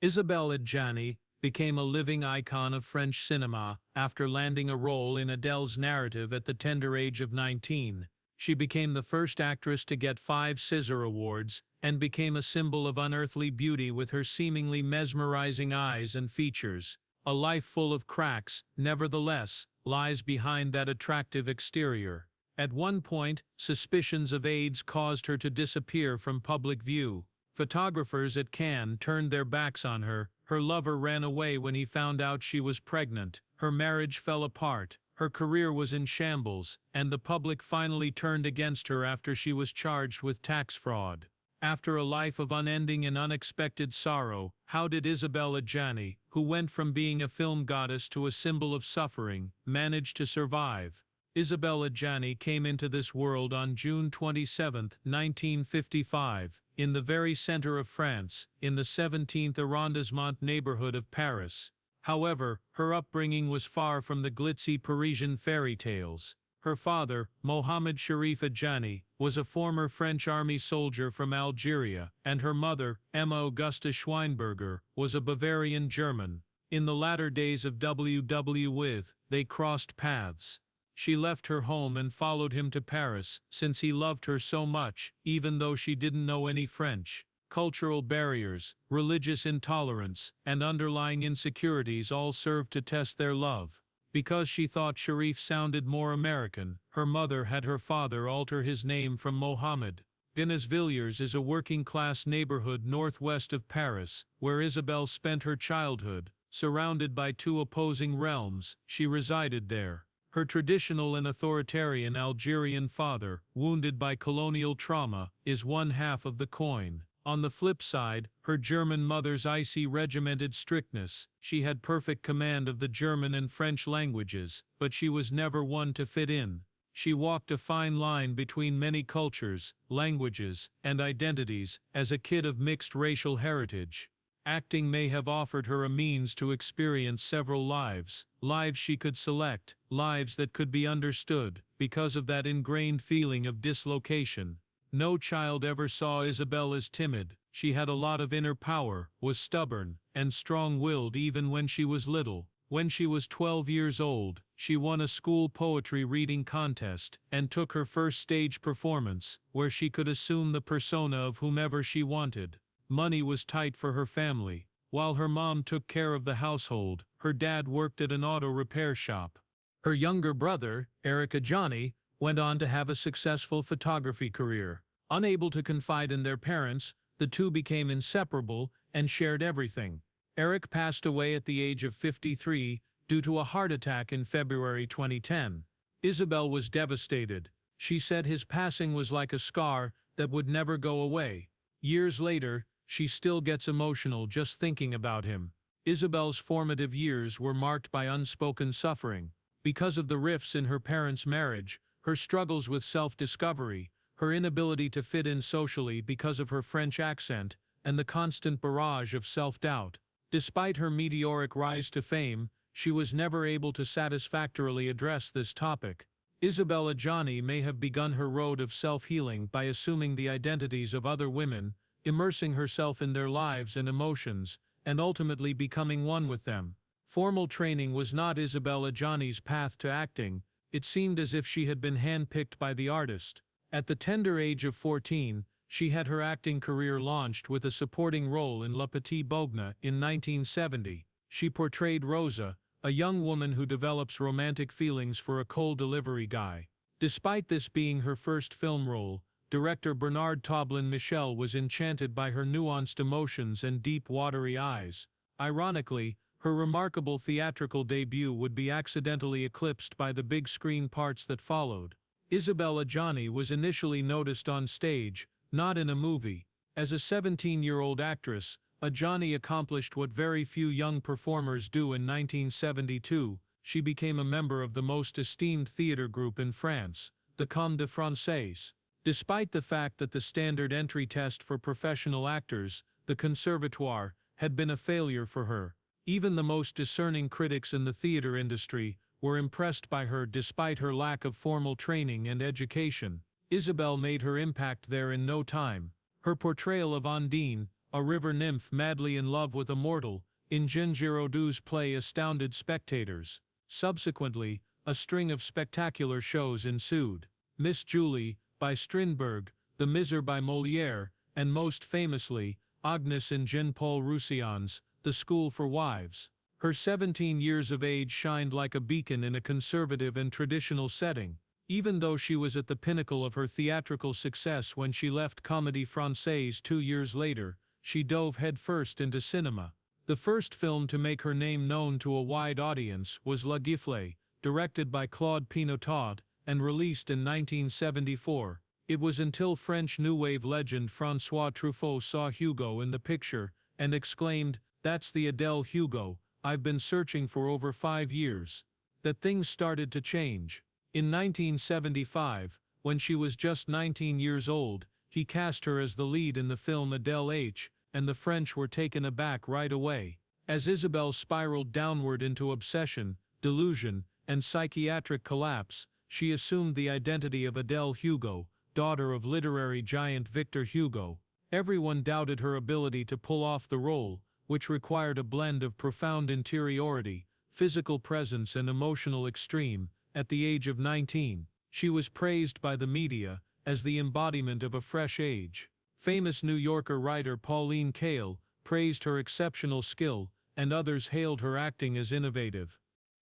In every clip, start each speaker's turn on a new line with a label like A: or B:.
A: Isabelle Adjani became a living icon of French cinema after landing a role in Adèle's narrative at the tender age of 19. She became the first actress to get 5 César Awards and became a symbol of unearthly beauty with her seemingly mesmerizing eyes and features. A life full of cracks, nevertheless, lies behind that attractive exterior. At one point, suspicions of AIDS caused her to disappear from public view. Photographers at Cannes turned their backs on her. Her lover ran away when he found out she was pregnant. Her marriage fell apart. Her career was in shambles, and the public finally turned against her after she was charged with tax fraud. After a life of unending and unexpected sorrow, how did Isabelle Adjani, who went from being a film goddess to a symbol of suffering, manage to survive? Isabelle Adjani came into this world on June 27, 1955, in the very center of France, in the 17th arrondissement neighborhood of Paris. However, her upbringing was far from the glitzy Parisian fairy tales. Her father, Mohamed Sharif Adjani, was a former French army soldier from Algeria, and her mother, Emma Augusta Schweinberger, was a Bavarian German. In the latter days of WW, they crossed paths. She left her home and followed him to Paris, since he loved her so much, even though she didn't know any French. Cultural barriers, religious intolerance, and underlying insecurities all served to test their love. Because she thought Sharif sounded more American, her mother had her father alter his name from Mohammed. Villiers is a working-class neighborhood northwest of Paris, where Isabelle spent her childhood. Surrounded by 2 opposing realms, she resided there. Her traditional and authoritarian Algerian father, wounded by colonial trauma, is one half of the coin. On the flip side, her German mother's icy regimented strictness. She had perfect command of the German and French languages, but she was never one to fit in. She walked a fine line between many cultures, languages, and identities, as a kid of mixed racial heritage. Acting may have offered her a means to experience several lives, lives she could select, lives that could be understood, because of that ingrained feeling of dislocation. No child ever saw Isabelle as timid. She had a lot of inner power, was stubborn, and strong-willed even when she was little. When she was 12 years old, she won a school poetry reading contest and took her first stage performance, where she could assume the persona of whomever she wanted. Money was tight for her family. While her mom took care of the household, her dad worked at an auto repair shop. Her younger brother, Eric Adjani, went on to have a successful photography career. Unable to confide in their parents, the two became inseparable and shared everything. Eric passed away at the age of 53 due to a heart attack in February 2010. Isabelle was devastated. She said his passing was like a scar that would never go away. Years later, she still gets emotional just thinking about him. Isabelle's formative years were marked by unspoken suffering. Because of the rifts in her parents' marriage, her struggles with self-discovery, her inability to fit in socially because of her French accent, and the constant barrage of self-doubt. Despite her meteoric rise to fame, she was never able to satisfactorily address this topic. Isabelle Adjani may have begun her road of self-healing by assuming the identities of other women, immersing herself in their lives and emotions, and ultimately becoming one with them. Formal training was not Isabelle Adjani's path to acting. It seemed as if she had been handpicked by the artist. At the tender age of 14, she had her acting career launched with a supporting role in Le Petit Bougre in 1970. She portrayed Rosa, a young woman who develops romantic feelings for a coal delivery guy. Despite this being her first film role, director Bernard Toblin Michel was enchanted by her nuanced emotions and deep, watery eyes. Ironically, her remarkable theatrical debut would be accidentally eclipsed by the big screen parts that followed. Isabelle Adjani was initially noticed on stage, not in a movie. As a 17-year-old actress, Adjani accomplished what very few young performers do in 1972. She became a member of the most esteemed theater group in France, the Comédie Française. Despite the fact that the standard entry test for professional actors, the Conservatoire, had been a failure for her, even the most discerning critics in the theater industry were impressed by her despite her lack of formal training and education. Isabelle made her impact there in no time. Her portrayal of Ondine, a river nymph madly in love with a mortal, in Jean Giraudoux' play astounded spectators. Subsequently, a string of spectacular shows ensued. Miss Julie, by Strindberg, The Miser by Molière, and most famously, Agnes in Jean-Paul Rousillon's The School for Wives. Her 17 years of age shined like a beacon in a conservative and traditional setting. Even though she was at the pinnacle of her theatrical success when she left Comédie Française 2 years later, she dove headfirst into cinema. The first film to make her name known to a wide audience was La Gifle, directed by Claude Pinotot, and released in 1974. It was until French New Wave legend François Truffaut saw Hugo in the picture and exclaimed, "That's the Adèle Hugo I've been searching for over 5 years," that things started to change. In 1975, when she was just 19 years old, he cast her as the lead in the film Adèle H, and the French were taken aback right away. As Isabelle spiraled downward into obsession, delusion, and psychiatric collapse, she assumed the identity of Adèle Hugo, daughter of literary giant Victor Hugo. Everyone doubted her ability to pull off the role, which required a blend of profound interiority, physical presence and emotional extreme. At the age of 19, she was praised by the media as the embodiment of a fresh age. Famous New Yorker writer Pauline Kael praised her exceptional skill, and others hailed her acting as innovative.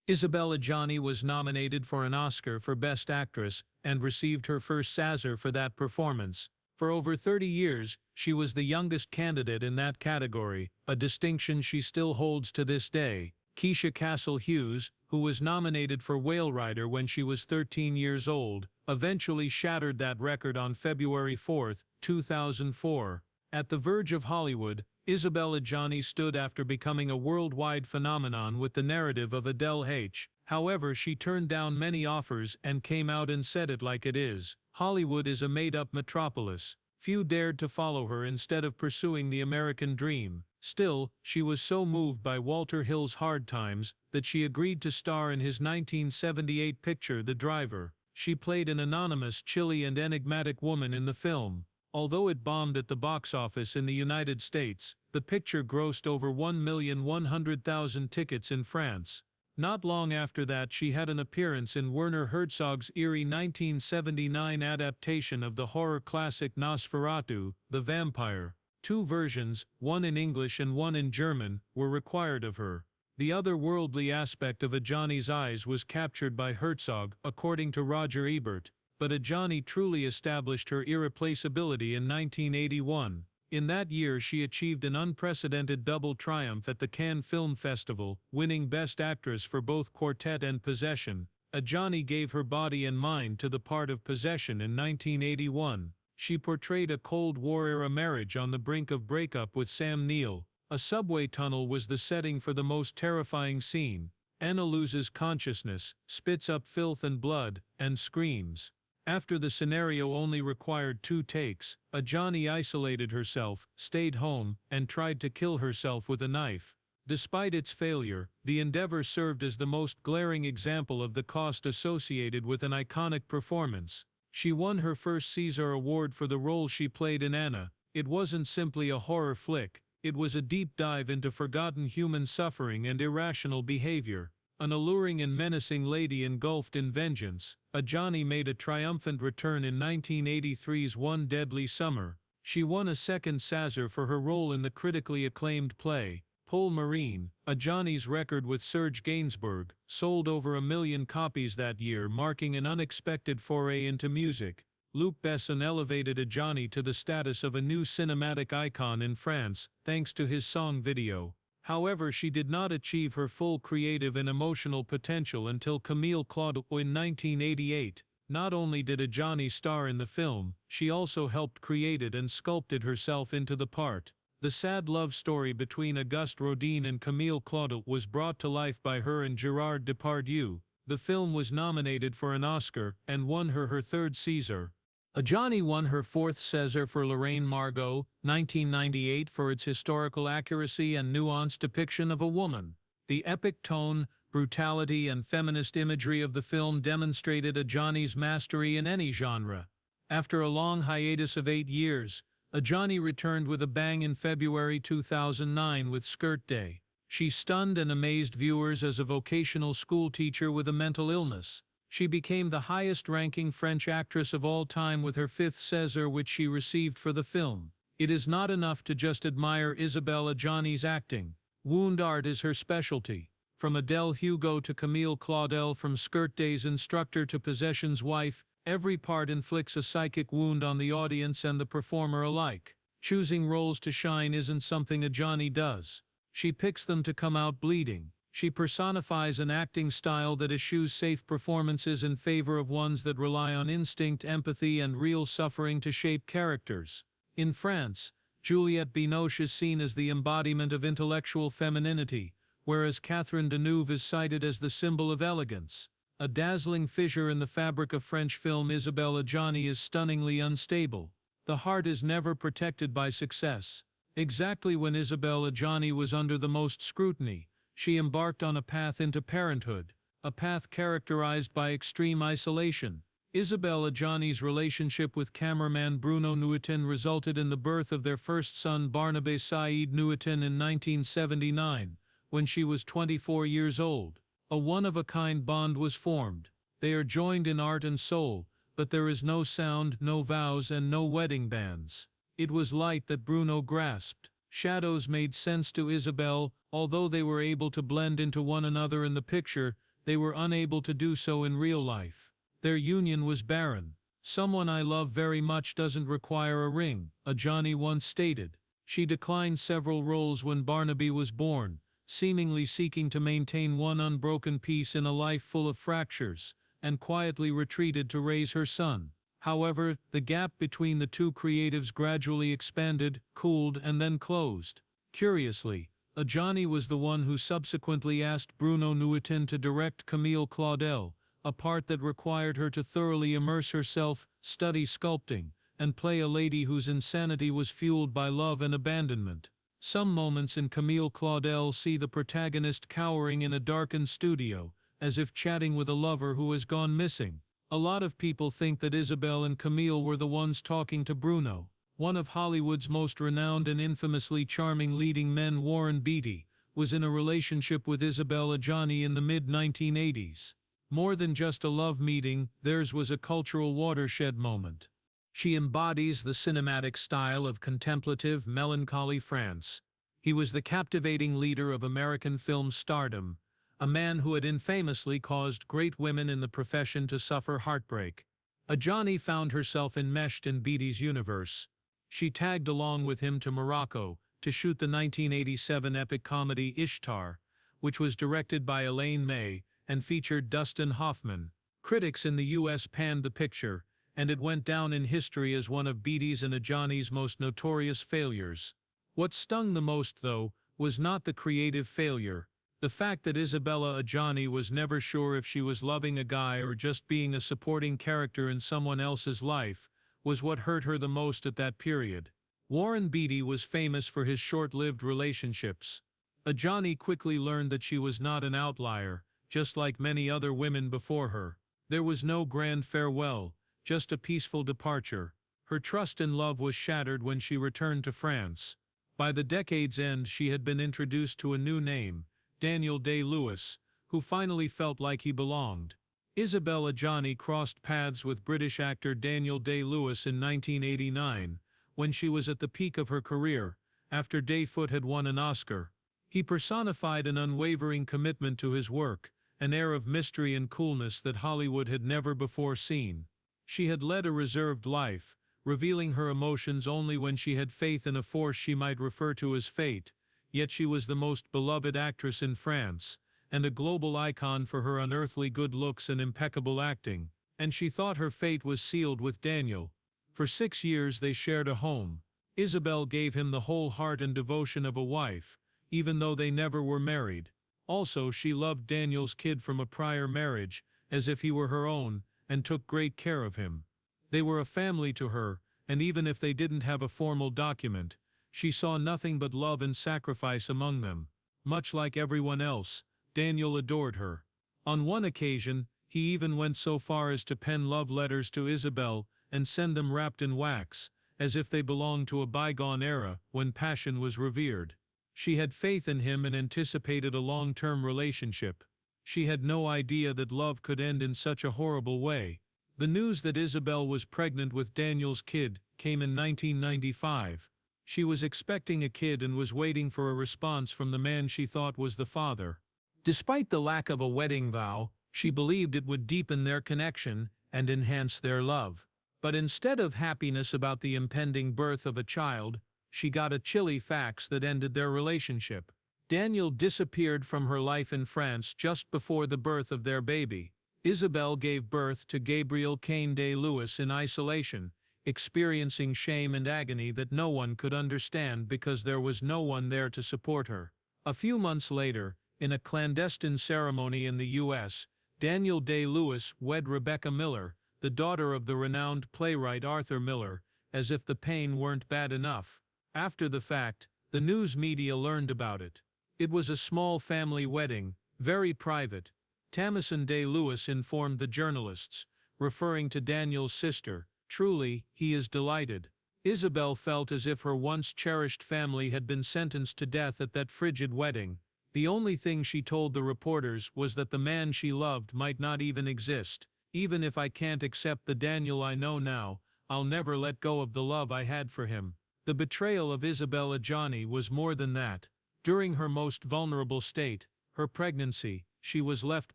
A: Isabelle Adjani was nominated for an Oscar for Best Actress and received her first César for that performance. For over 30 years, she was the youngest candidate in that category, a distinction she still holds to this day. Keisha Castle-Hughes, who was nominated for Whale Rider when she was 13 years old, eventually shattered that record on February 4, 2004. At the verge of Hollywood, Isabelle Adjani stood after becoming a worldwide phenomenon with the narrative of Adèle H. However, she turned down many offers and came out and said it like it is. Hollywood is a made-up metropolis. Few dared to follow her instead of pursuing the American dream. Still, she was so moved by Walter Hill's Hard Times that she agreed to star in his 1978 picture The Driver. She played an anonymous, chilly and enigmatic woman in the film. Although it bombed at the box office in the United States, the picture grossed over 1,100,000 tickets in France. Not long after that, she had an appearance in Werner Herzog's eerie 1979 adaptation of the horror classic Nosferatu, the Vampire. 2 versions, one in English and one in German, were required of her. The otherworldly aspect of Adjani's eyes was captured by Herzog, according to Roger Ebert, but Adjani truly established her irreplaceability in 1981. In that year she achieved an unprecedented double triumph at the Cannes Film Festival, winning Best Actress for both Quartet and Possession. Adjani gave her body and mind to the part of Possession in 1981. She portrayed a Cold War-era marriage on the brink of breakup with Sam Neill. A subway tunnel was the setting for the most terrifying scene. Anna loses consciousness, spits up filth and blood, and screams. After the scenario only required 2 takes, Adjani isolated herself, stayed home, and tried to kill herself with a knife. Despite its failure, the endeavor served as the most glaring example of the cost associated with an iconic performance. She won her first César Award for the role she played in Anna. It wasn't simply a horror flick, it was a deep dive into forgotten human suffering and irrational behavior. An alluring and menacing lady engulfed in vengeance, Adjani made a triumphant return in 1983's One Deadly Summer. She won a second César for her role in the critically acclaimed play, Paul Marine. Adjani's record with Serge Gainsbourg sold over 1 million copies that year, marking an unexpected foray into music. Luc Besson elevated Adjani to the status of a new cinematic icon in France, thanks to his song video. However, she did not achieve her full creative and emotional potential until Camille Claude in 1988. Not only did Adjani star in the film, she also helped create it and sculpted herself into the part. The sad love story between Auguste Rodin and Camille Claude was brought to life by her and Gerard Depardieu. The film was nominated for an Oscar and won her 3rd César. Adjani won her 4th César for Lorraine Margot, 1998, for its historical accuracy and nuanced depiction of a woman. The epic tone, brutality and feminist imagery of the film demonstrated Adjani's mastery in any genre. After a long hiatus of 8 years, Adjani returned with a bang in February 2009 with Skirt Day. She stunned and amazed viewers as a vocational school teacher with a mental illness. She became the highest-ranking French actress of all time with her 5th César, which she received for the film. It is not enough to just admire Isabelle Adjani's acting. Wound art is her specialty. From Adele Hugo to Camille Claudel, from Skirt Day's instructor to Possession's wife, every part inflicts a psychic wound on the audience and the performer alike. Choosing roles to shine isn't something Adjani does. She picks them to come out bleeding. She personifies an acting style that eschews safe performances in favor of ones that rely on instinct, empathy, and real suffering to shape characters. In France, Juliette Binoche is seen as the embodiment of intellectual femininity, whereas Catherine Deneuve is cited as the symbol of elegance. A dazzling fissure in the fabric of French film, Isabelle Adjani is stunningly unstable. The heart is never protected by success. Exactly when Isabelle Adjani was under the most scrutiny, she embarked on a path into parenthood, a path characterized by extreme isolation. Isabelle Adjani's relationship with cameraman Bruno Nuitin resulted in the birth of their first son, Barnabé Saïd Nuitin, in 1979, when she was 24 years old. A one-of-a-kind bond was formed. They are joined in art and soul, but there is no sound, no vows, and no wedding bands. It was light that Bruno grasped. Shadows made sense to Isabelle. Although they were able to blend into one another in the picture, they were unable to do so in real life. Their union was barren. "Someone I love very much doesn't require a ring," Adjani once stated. She declined several roles when Barnaby was born, seemingly seeking to maintain one unbroken peace in a life full of fractures, and quietly retreated to raise her son. However, the gap between the two creatives gradually expanded, cooled, and then closed. Curiously, Adjani was the one who subsequently asked Bruno Nuitin to direct Camille Claudel, a part that required her to thoroughly immerse herself, study sculpting, and play a lady whose insanity was fueled by love and abandonment. Some moments in Camille Claudel see the protagonist cowering in a darkened studio, as if chatting with a lover who has gone missing. A lot of people think that Isabelle and Camille were the ones talking to Bruno. One of Hollywood's most renowned and infamously charming leading men, Warren Beatty, was in a relationship with Isabelle Adjani in the mid-1980s. More than just a love meeting, theirs was a cultural watershed moment. She embodies the cinematic style of contemplative, melancholy France. He was the captivating leader of American film stardom, a man who had infamously caused great women in the profession to suffer heartbreak. Adjani found herself enmeshed in Beatty's universe. She tagged along with him to Morocco to shoot the 1987 epic comedy Ishtar, which was directed by Elaine May and featured Dustin Hoffman. Critics in the U.S. panned the picture, and it went down in history as one of Beatty's and Adjani's most notorious failures. What stung the most, though, was not the creative failure. The fact that Isabelle Adjani was never sure if she was loving a guy or just being a supporting character in someone else's life was what hurt her the most at that period. Warren Beatty was famous for his short-lived relationships. Adjani quickly learned that she was not an outlier, just like many other women before her. There was no grand farewell, just a peaceful departure. Her trust in love was shattered when she returned to France. By the decade's end, she had been introduced to a new name, Daniel Day-Lewis, who finally felt like he belonged. Isabelle Adjani crossed paths with British actor Daniel Day-Lewis in 1989, when she was at the peak of her career, after Day-Foot had won an Oscar. He personified an unwavering commitment to his work, an air of mystery and coolness that Hollywood had never before seen. She had led a reserved life, revealing her emotions only when she had faith in a force she might refer to as fate, yet she was the most beloved actress in France, and a global icon for her unearthly good looks and impeccable acting, and she thought her fate was sealed with Daniel. For 6 years they shared a home. Isabelle gave him the whole heart and devotion of a wife, even though they never were married. Also, she loved Daniel's kid from a prior marriage, as if he were her own, and took great care of him. They were a family to her, and even if they didn't have a formal document, she saw nothing but love and sacrifice among them. Much like everyone else, Daniel adored her. On one occasion, he even went so far as to pen love letters to Isabelle and send them wrapped in wax, as if they belonged to a bygone era when passion was revered. She had faith in him and anticipated a long-term relationship. She had no idea that love could end in such a horrible way. The news that Isabelle was pregnant with Daniel's kid came in 1995. She was expecting a kid and was waiting for a response from the man she thought was the father. Despite the lack of a wedding vow, she believed it would deepen their connection and enhance their love. But instead of happiness about the impending birth of a child, she got a chilly fax that ended their relationship. Daniel disappeared from her life in France just before the birth of their baby. Isabelle gave birth to Gabriel Cain-de-Lewis in isolation, experiencing shame and agony that no one could understand because there was no one there to support her. A few months later, in a clandestine ceremony in the U.S., Daniel Day-Lewis wed Rebecca Miller, the daughter of the renowned playwright Arthur Miller, as if the pain weren't bad enough. After the fact, the news media learned about it. It was a small family wedding, very private. Tamison Day-Lewis informed the journalists, referring to Daniel's sister, "Truly, he is delighted." Isabelle felt as if her once cherished family had been sentenced to death at that frigid wedding. The only thing she told the reporters was that the man she loved might not even exist. "Even if I can't accept the Daniel I know now, I'll never let go of the love I had for him." The betrayal of Isabelle Adjani was more than that. During her most vulnerable state, her pregnancy, she was left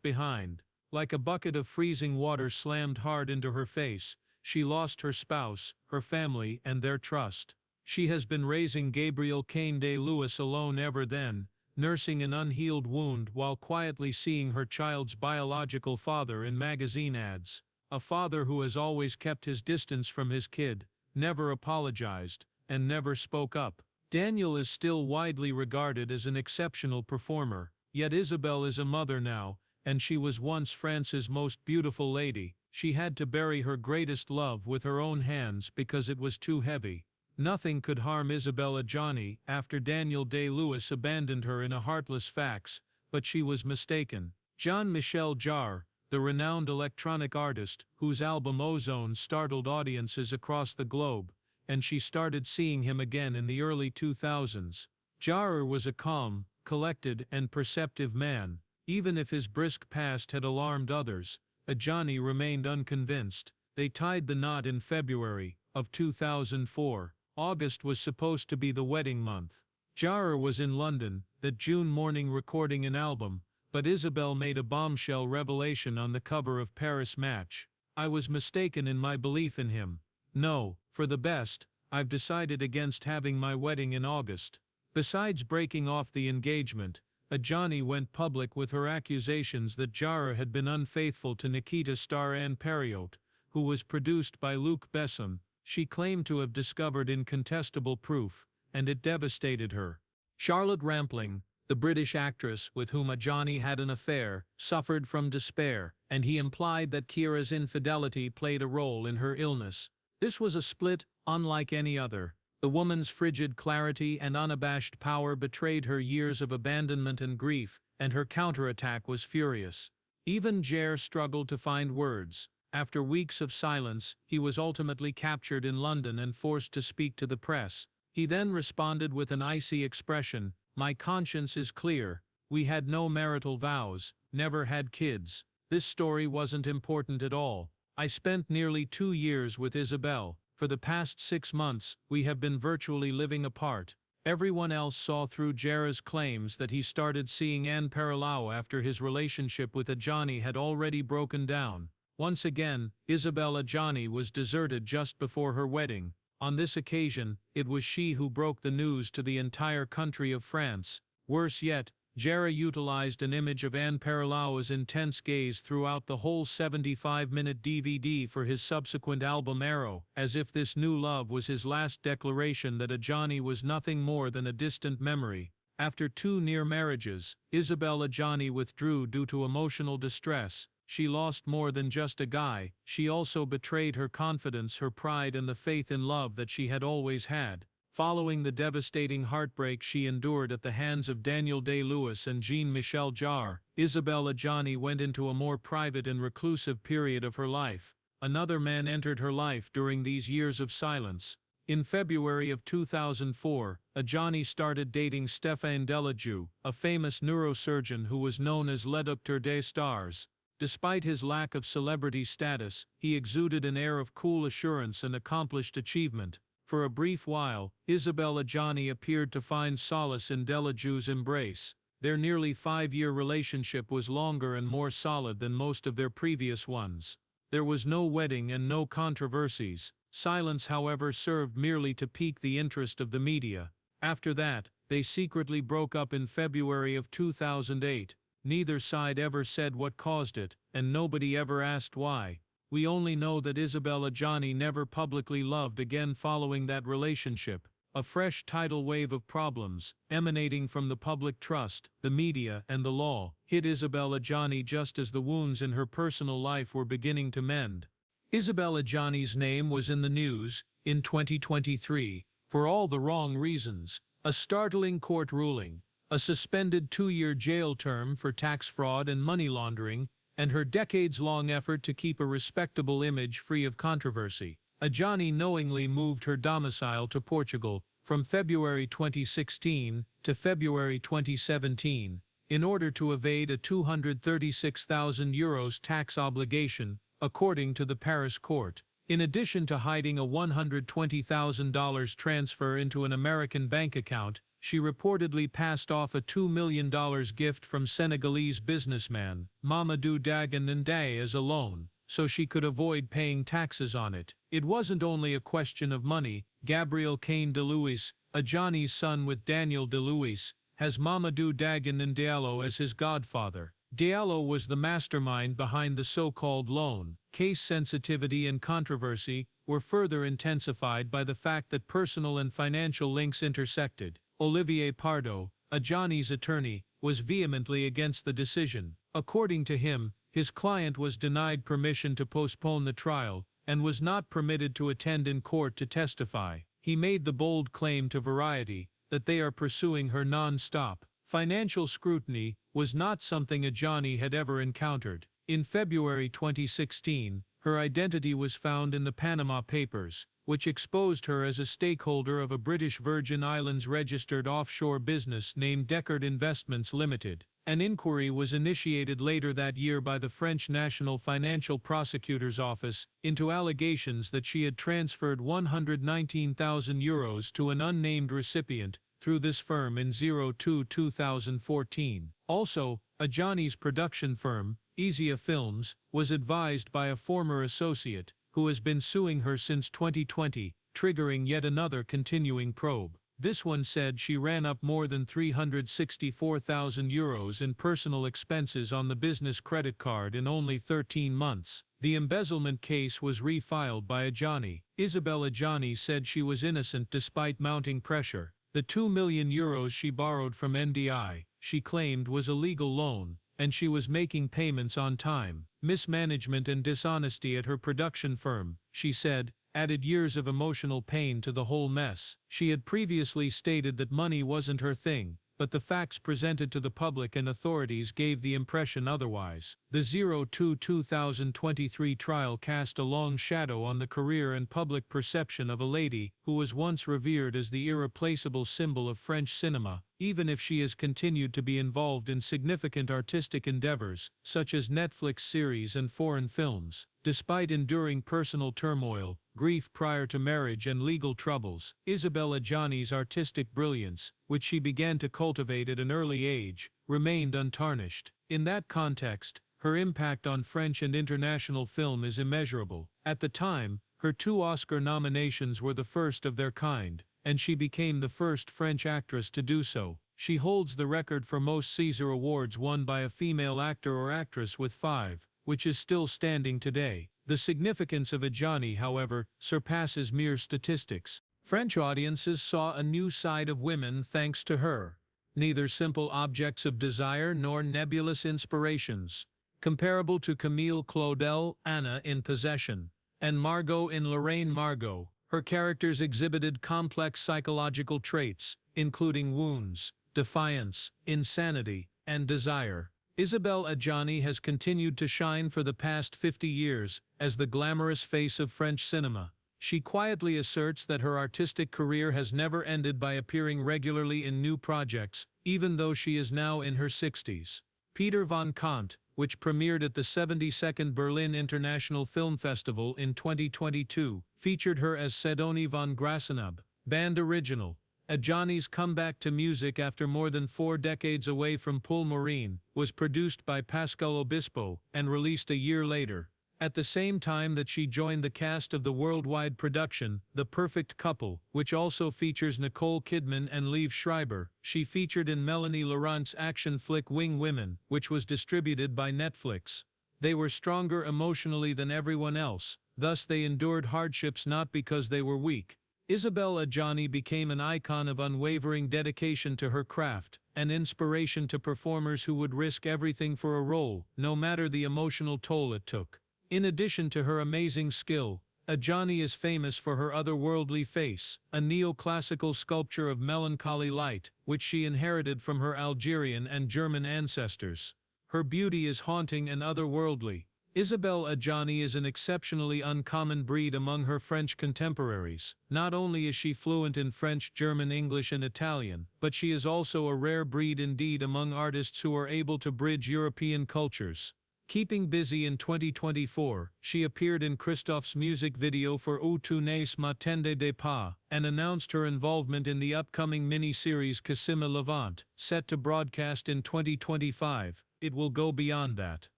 A: behind. Like a bucket of freezing water slammed hard into her face, she lost her spouse, her family, and their trust. She has been raising Gabriel Cain-de-Lewis alone ever then, nursing an unhealed wound while quietly seeing her child's biological father in magazine ads. A father who has always kept his distance from his kid, never apologized, and never spoke up. Daniel is still widely regarded as an exceptional performer, yet Isabelle is a mother now, and she was once France's most beautiful lady. She had to bury her greatest love with her own hands because it was too heavy. Nothing could harm Isabelle Adjani after Daniel Day-Lewis abandoned her in a heartless fax, but she was mistaken. Jean-Michel Jarre, the renowned electronic artist whose album Ozone startled audiences across the globe, and she started seeing him again in the early 2000s. Jarre was a calm, collected, and perceptive man. Even if his brisk past had alarmed others, Adjani remained unconvinced. They tied the knot in February of 2004. August was supposed to be the wedding month. Jarre was in London that June morning recording an album, but Isabelle made a bombshell revelation on the cover of Paris Match. "I was mistaken in my belief in him. No, for the best, I've decided against having my wedding in August." Besides breaking off the engagement, Adjani went public with her accusations that Jarre had been unfaithful to Nikita star Anne Perriot, who was produced by Luc Besson. She claimed to have discovered incontestable proof, and it devastated her. Charlotte Rampling, the British actress with whom Adjani had an affair, suffered from despair, and he implied that Kira's infidelity played a role in her illness. This was a split unlike any other. The woman's frigid clarity and unabashed power betrayed her years of abandonment and grief, and her counterattack was furious. Even Jarre struggled to find words. After weeks of silence, he was ultimately captured in London and forced to speak to the press. He then responded with an icy expression, "My conscience is clear. We had no marital vows, never had kids. This story wasn't important at all. I spent nearly 2 years with Isabelle. For the past 6 months, we have been virtually living apart." Everyone else saw through Jarre's claims that he started seeing Anne Perriot after his relationship with Adjani had already broken down. Once again, Isabelle Adjani was deserted just before her wedding. On this occasion, it was she who broke the news to the entire country of France. Worse yet, Jarre utilized an image of Anne Perriot's intense gaze throughout the whole 75-minute DVD for his subsequent album Arrow, as if this new love was his last declaration that Adjani was nothing more than a distant memory. After 2 near marriages, Isabelle Adjani withdrew due to emotional distress. She lost more than just a guy, she also betrayed her confidence, her pride, and the faith in love that she had always had. Following the devastating heartbreak she endured at the hands of Daniel Day-Lewis and Jean-Michel Jarre, Isabelle Adjani went into a more private and reclusive period of her life. Another man entered her life during these years of silence. In February of 2004, Adjani started dating Stéphane Deladjou, a famous neurosurgeon who was known as Le Docteur des Stars. Despite his lack of celebrity status, he exuded an air of cool assurance and accomplished achievement. For a brief while, Isabelle Adjani appeared to find solace in Deladjou's embrace. Their nearly 5-year relationship was longer and more solid than most of their previous ones. There was no wedding and no controversies. Silence, however, served merely to pique the interest of the media. After that, they secretly broke up in February of 2008. Neither side ever said what caused it, and nobody ever asked why. We only know that Isabelle Adjani never publicly loved again following that relationship. A fresh tidal wave of problems, emanating from the public trust, the media, and the law, hit Isabelle Adjani just as the wounds in her personal life were beginning to mend. Isabelle Adjani's name was in the news, in 2023, for all the wrong reasons. A startling court ruling, a suspended 2-year jail term for tax fraud and money laundering, and her decades-long effort to keep a respectable image free of controversy. Adjani knowingly moved her domicile to Portugal from February 2016 to February 2017 in order to evade a €236,000 tax obligation, according to the Paris court. In addition to hiding a $120,000 transfer into an American bank account, she reportedly passed off a $2 million gift from Senegalese businessman Mamadou Dagan Ndai as a loan, so she could avoid paying taxes on it. It wasn't only a question of money. Gabriel Cain de Luis, Adjani's son with Daniel de Luis, has Mamadou Dagan Ndiaye as his godfather. Diallo was the mastermind behind the so-called loan. Case sensitivity and controversy were further intensified by the fact that personal and financial links intersected. Olivier Pardo, Adjani's attorney, was vehemently against the decision. According to him, his client was denied permission to postpone the trial and was not permitted to attend in court to testify. He made the bold claim to Variety that they are pursuing her non-stop. Financial scrutiny was not something Adjani had ever encountered. In February 2016, her identity was found in the Panama Papers, which exposed her as a stakeholder of a British Virgin Islands registered offshore business named Deckard Investments Limited. An inquiry was initiated later that year by the French National Financial Prosecutor's Office into allegations that she had transferred €119,000 to an unnamed recipient through this firm in 2014. Also, Adjani's production firm, Easia Films, was advised by a former associate, who has been suing her since 2020, triggering yet another continuing probe. This one said she ran up more than €364,000 in personal expenses on the business credit card in only 13 months. The embezzlement case was refiled by Adjani. Isabelle Adjani said she was innocent despite mounting pressure. The €2 million she borrowed from NDI, she claimed, was a legal loan, and she was making payments on time. Mismanagement and dishonesty at her production firm, she said, added years of emotional pain to the whole mess. She had previously stated that money wasn't her thing, but the facts presented to the public and authorities gave the impression otherwise. The 2023 trial cast a long shadow on the career and public perception of a lady who was once revered as the irreplaceable symbol of French cinema, even if she has continued to be involved in significant artistic endeavors, such as Netflix series and foreign films. Despite enduring personal turmoil, grief prior to marriage and legal troubles, Isabelle Adjani's artistic brilliance, which she began to cultivate at an early age, remained untarnished. In that context, her impact on French and international film is immeasurable. At the time, her 2 Oscar nominations were the first of their kind, and she became the first French actress to do so. She holds the record for most César Awards won by a female actor or actress with 5, which is still standing today. The significance of Adjani, however, surpasses mere statistics. French audiences saw a new side of women thanks to her. Neither simple objects of desire nor nebulous inspirations. Comparable to Camille Claudel, Anna in Possession, and Margot in Lorraine Margot, her characters exhibited complex psychological traits, including wounds, defiance, insanity, and desire. Isabelle Adjani has continued to shine for the past 50 years as the glamorous face of French cinema. She quietly asserts that her artistic career has never ended by appearing regularly in new projects, even though she is now in her 60s. Peter von Kant, which premiered at the 72nd Berlin International Film Festival in 2022, featured her as Sedoni von Grassenub. Band original. Adjani's comeback to music after more than 4 decades away from Paul Morin was produced by Pascal Obispo and released a year later. At the same time that she joined the cast of the worldwide production, The Perfect Couple, which also features Nicole Kidman and Liev Schreiber, she featured in Melanie Laurent's action flick Wing Women, which was distributed by Netflix. They were stronger emotionally than everyone else, thus they endured hardships not because they were weak. Isabelle Adjani became an icon of unwavering dedication to her craft, an inspiration to performers who would risk everything for a role, no matter the emotional toll it took. In addition to her amazing skill, Adjani is famous for her otherworldly face, a neoclassical sculpture of melancholy light, which she inherited from her Algerian and German ancestors. Her beauty is haunting and otherworldly. Isabelle Adjani is an exceptionally uncommon breed among her French contemporaries. Not only is she fluent in French, German, English, and Italian, but she is also a rare breed indeed among artists who are able to bridge European cultures. Keeping busy in 2024, she appeared in Christophe's music video for Où tu n'es m'attendais pas, and announced her involvement in the upcoming mini-series Cassima Levant, set to broadcast in 2025. It will go beyond that.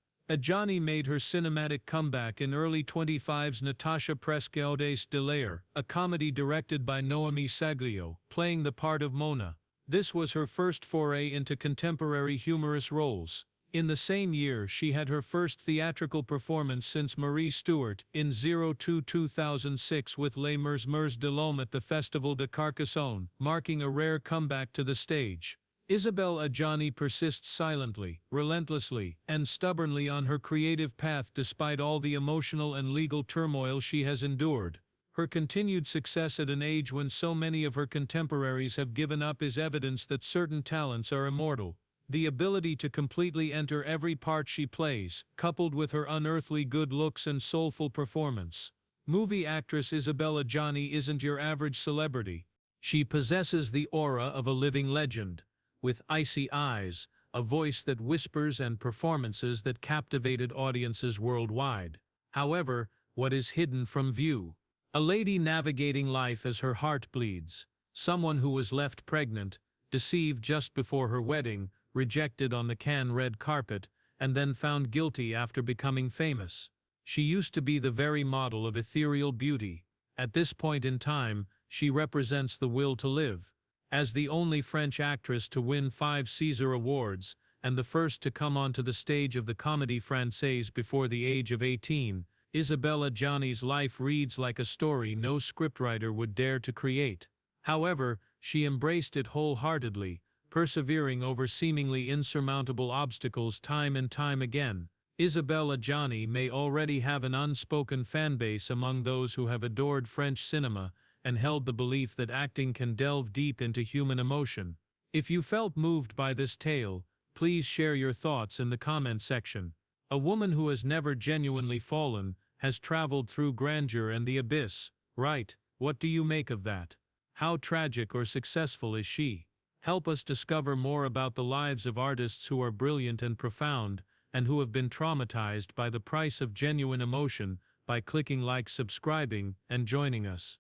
A: Adjani made her cinematic comeback in early 25's Natasha Presqu'audace de l'air, a comedy directed by Noémie Saglio, playing the part of Mona. This was her first foray into contemporary humorous roles. In the same year she had her first theatrical performance since Marie Stuart, in 2006 with Les Mers de l'Homme at the Festival de Carcassonne, marking a rare comeback to the stage. Isabelle Adjani persists silently, relentlessly, and stubbornly on her creative path despite all the emotional and legal turmoil she has endured. Her continued success at an age when so many of her contemporaries have given up is evidence that certain talents are immortal. The ability to completely enter every part she plays, coupled with her unearthly good looks and soulful performance. Movie actress Isabelle Adjani isn't your average celebrity. She possesses the aura of a living legend, with icy eyes, a voice that whispers, and performances that captivated audiences worldwide. However, what is hidden from view? A lady navigating life as her heart bleeds. Someone who was left pregnant, deceived just before her wedding, rejected on the Cannes red carpet, and then found guilty after becoming famous. She used to be the very model of ethereal beauty. At this point in time, she represents the will to live. As the only French actress to win 5 César Awards, and the first to come onto the stage of the Comédie Française before the age of 18, Isabelle Adjani's life reads like a story no scriptwriter would dare to create. However, she embraced it wholeheartedly, persevering over seemingly insurmountable obstacles time and time again. Isabelle Adjani may already have an unspoken fanbase among those who have adored French cinema and held the belief that acting can delve deep into human emotion. If you felt moved by this tale, please share your thoughts in the comment section. A woman who has never genuinely fallen, has traveled through grandeur and the abyss, right? What do you make of that? How tragic or successful is she? Help us discover more about the lives of artists who are brilliant and profound, and who have been traumatized by the price of genuine emotion, by clicking like, subscribing, and joining us.